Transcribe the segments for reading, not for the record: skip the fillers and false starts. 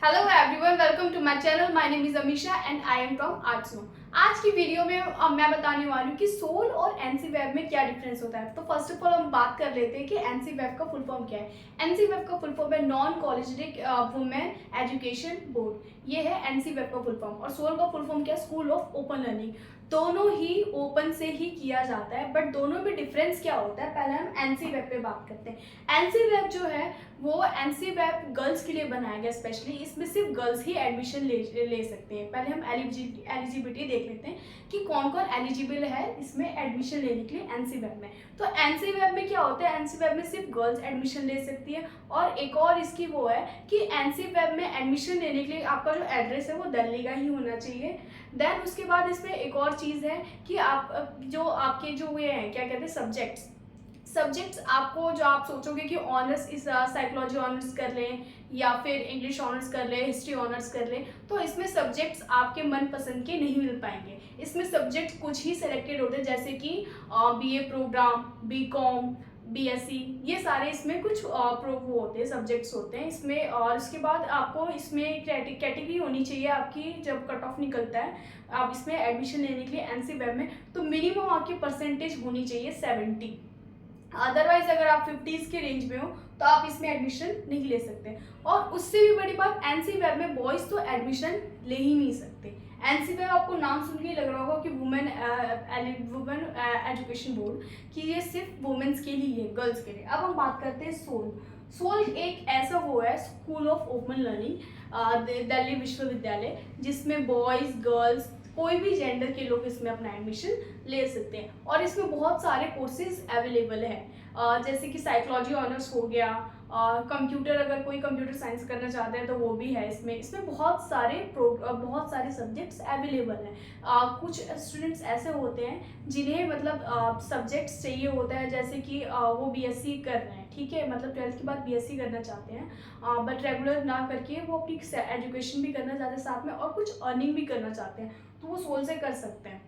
Hello everyone, welcome to my channel. My name is Amisha and I am from arts no. आज की video में मैं बताने वाली हूँ कि सोल और एनसी वेब में क्या डिफरेंस होता है। तो फर्स्ट ऑफ ऑल हम बात कर लेते हैं कि एनसी वेब का फुल फॉर्म क्या है। एनसी वेब का फुल फॉर्म है non collegiate women education board. ये है एनसी वेब का फुल फॉर्म। और सोल का फुल फॉर्म क्या है? School of open learning. दोनों ही ओपन से ही किया जाता है, बट दोनों में डिफरेंस क्या होता है पहले हम एनसी वेब पे बात करते हैं। एनसी वेब जो है वो एनसी वेब गर्ल्स के लिए बनाया गया स्पेशली। इसमें सिर्फ गर्ल्स ही एडमिशन ले सकते हैं। पहले हम एलिजिबिलिटी देख लेते हैं कि कौन कौन एलिजिबल है इसमें एडमिशन लेने के लिए एनसी वेब में। तो एनसी वेब में क्या होता है? एनसी वेब में सिर्फ गर्ल्स एडमिशन ले सकती है। और एक और इसकी वो है कि एनसी वेब में एडमिशन लेने के लिए आपका जो एड्रेस है वो दिल्ली का ही होना चाहिए। देन उसके बाद इसमें एक और चीज़ है कि आप जो आपके जो ये हैं क्या कहते हैं सब्जेक्ट्स आपको जो आप सोचोगे कि ऑनर्स इस साइकोलॉजी ऑनर्स कर लें या फिर इंग्लिश ऑनर्स कर लें, हिस्ट्री ऑनर्स कर लें, तो इसमें सब्जेक्ट्स आपके मनपसंद के नहीं मिल पाएंगे। इसमें सब्जेक्ट्स कुछ ही सिलेक्टेड होते हैं, जैसे कि बीए प्रोग्राम, बीकॉम, बीएससी, ये सारे इसमें कुछ वो होते हैं, सब्जेक्ट्स होते हैं इसमें। और उसके बाद आपको इसमें कैटेगरी होनी चाहिए आपकी। जब कट ऑफ निकलता है आप इसमें एडमिशन लेने के लिए एनसी वेब में, तो मिनिमम आपकी परसेंटेज होनी चाहिए 70। अदरवाइज अगर आप 50s के रेंज में हो तो आप इसमें एडमिशन नहीं ले सकते। और उससे भी बड़ी बात, एनसी वेब में बॉयज़ तो एडमिशन ले ही नहीं सकते। एनसी वेब आपको नाम सुन के लग रहा होगा कि वुमेन एजुकेशन बोर्ड, कि ये सिर्फ वुमेन्स के लिए है, गर्ल्स के लिए। अब हम बात करते हैं सोल। सोल एक ऐसा वो है school of open learning Delhi विश्वविद्यालय, जिसमें बॉयज़ गर्ल्स कोई भी जेंडर के लोग इसमें अपना एडमिशन ले सकते हैं। और इसमें बहुत सारे कोर्सेज अवेलेबल हैं, जैसे कि साइकोलॉजी ऑनर्स हो गया, कंप्यूटर, अगर कोई कंप्यूटर साइंस करना चाहते हैं तो वो भी है इसमें बहुत सारे सब्जेक्ट्स अवेलेबल हैं। कुछ स्टूडेंट्स ऐसे होते हैं जिन्हें मतलब सब्जेक्ट्स चाहिए होता है, जैसे कि वो बीएससी कर रहे हैं, ठीक है, मतलब 12th के बाद बीएससी करना चाहते हैं, बट रेगुलर ना करके वो अपनी एजुकेशन भी करना चाहते हैं साथ में, और कुछ अर्निंग भी करना चाहते हैं, तो वो सोल से कर सकते हैं।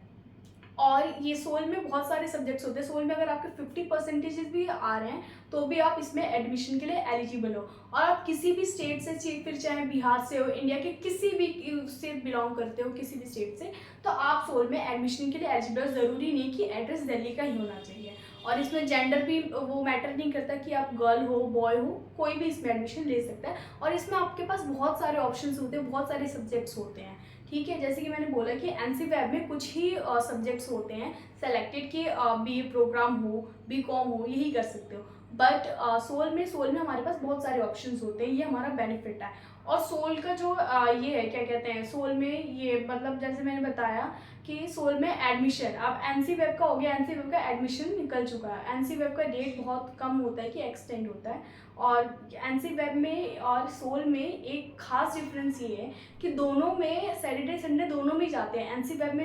और ये सोल में बहुत सारे सब्जेक्ट्स होते हैं। सोल में अगर आपके 50% भी आ रहे हैं तो भी आप इसमें एडमिशन के लिए एलिजिबल हो। और आप किसी भी स्टेट से, फिर चाहे बिहार से हो, इंडिया के किसी भी से बिलोंग करते हो, किसी भी स्टेट से, तो आप सोल में एडमिशन के लिए एलिजिबल। ज़रूरी नहीं कि एड्रेस दिल्ली का ही होना चाहिए। और इसमें जेंडर भी वो मैटर नहीं करता कि आप गर्ल हो बॉय हो, कोई भी इसमें एडमिशन ले सकता है। और इसमें आपके पास बहुत सारे ऑप्शंस होते हैं, बहुत सारे सब्जेक्ट्स होते हैं, ठीक है। जैसे कि मैंने बोला कि एनसी वेब में कुछ ही सब्जेक्ट्स होते हैं सेलेक्टेड, कि बीए प्रोग्राम हो, बीकॉम हो, यही कर सकते हो। बट सोल में हमारे पास बहुत सारे ऑप्शंस होते हैं, ये हमारा बेनिफिट है। और सोल का जो ये है क्या कहते हैं, सोल में ये मतलब जैसे मैंने बताया कि सोल में एडमिशन, अब एनसी वेब का हो गया, एनसी वेब का एडमिशन निकल चुका है। एनसी वेब का डेट बहुत कम होता है कि एक्सटेंड होता है। और एनसी वेब में और सोल में एक खास डिफरेंस ये है कि दोनों में सैटरडे संडे दोनों में जाते हैं। एनसी वेब में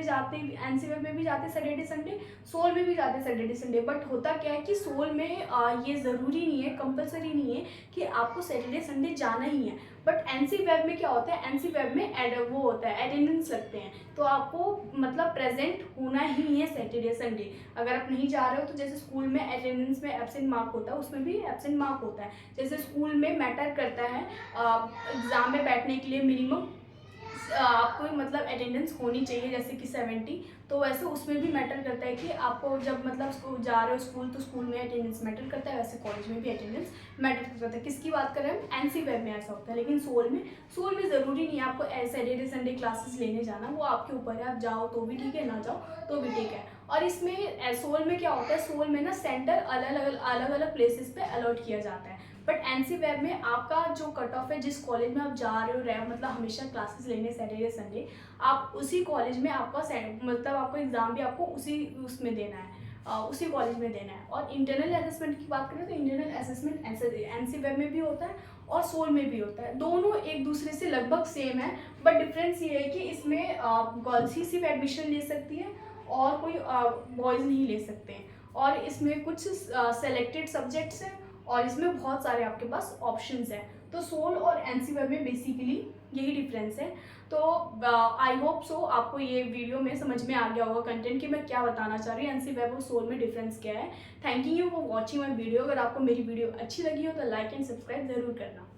भी जाते हैं सैटरडे संडे, सोल में भी जाते हैं सैटरडे संडे। बट होता क्या है कि सोल में ये ज़रूरी नहीं है, कंपलसरी नहीं है कि आपको सैटरडे संडे जाना ही है। बट एनसी वेब में क्या होता है, एनसी वेब में वो होता है, अटेंडेंस लगते हैं, तो आपको मतलब प्रेजेंट होना ही है सैटरडे संडे। अगर आप नहीं जा रहे हो तो जैसे स्कूल में अटेंडेंस में एब्सेंट मार्क होता है, उसमें भी एब्सेंट मार्क होता है। जैसे स्कूल में मैटर करता है एग्ज़ाम में बैठने के लिए मिनिमम आपको मतलब अटेंडेंस होनी चाहिए, जैसे कि 70, तो वैसे उसमें भी मैटर करता है कि आपको जब मतलब स्कूल जा रहे हो स्कूल, तो स्कूल में अटेंडेंस मैटर करता है, वैसे कॉलेज में भी अटेंडेंस मैटर करता है। किसकी बात कर रहे हैं हम? एनसी वेब में ऐसा होता है। लेकिन सोल में ज़रूरी नहीं है आपको सैटरडे संडे क्लासेस लेने जाना, वो आपके ऊपर है, आप जाओ तो भी ठीक है, ना जाओ तो भी ठीक है। और इसमें सोल में क्या होता है, सोल में ना सेंटर अलग अलग प्लेसेस पे अलॉट किया जाता है। बट एनसी वेब में आपका जो कट ऑफ है, जिस कॉलेज में आप जा रहे हो मतलब हमेशा क्लासेस लेने सैटरडे संडे, आप उसी कॉलेज में आपका मतलब आपको एग्ज़ाम भी आपको उसी उसमें देना है, उसी कॉलेज में देना है। और इंटरनल असेसमेंट की बात करें तो इंटरनल असेसमेंट एनसी वेब में भी होता है और सोल में भी होता है। दोनों एक दूसरे से लगभग सेम है, बट डिफरेंस ये है कि इसमें गर्ल्स ही सिर्फ एडमिशन ले सकती है और कोई बॉयज़ नहीं ले सकते हैं। और इसमें कुछ सेलेक्टेड सब्जेक्ट्स हैं और इसमें बहुत सारे आपके पास ऑप्शंस हैं। तो सोल और एनसी वेब में बेसिकली यही डिफरेंस है। तो आई होप सो आपको ये वीडियो में समझ में आ गया होगा कंटेंट कि मैं क्या बताना चाह रही हूँ, एनसी वेब और सोल में डिफरेंस क्या है। Thank you for watching my video. अगर आपको मेरी वीडियो अच्छी लगी हो तो लाइक एंड सब्सक्राइब ज़रूर करना।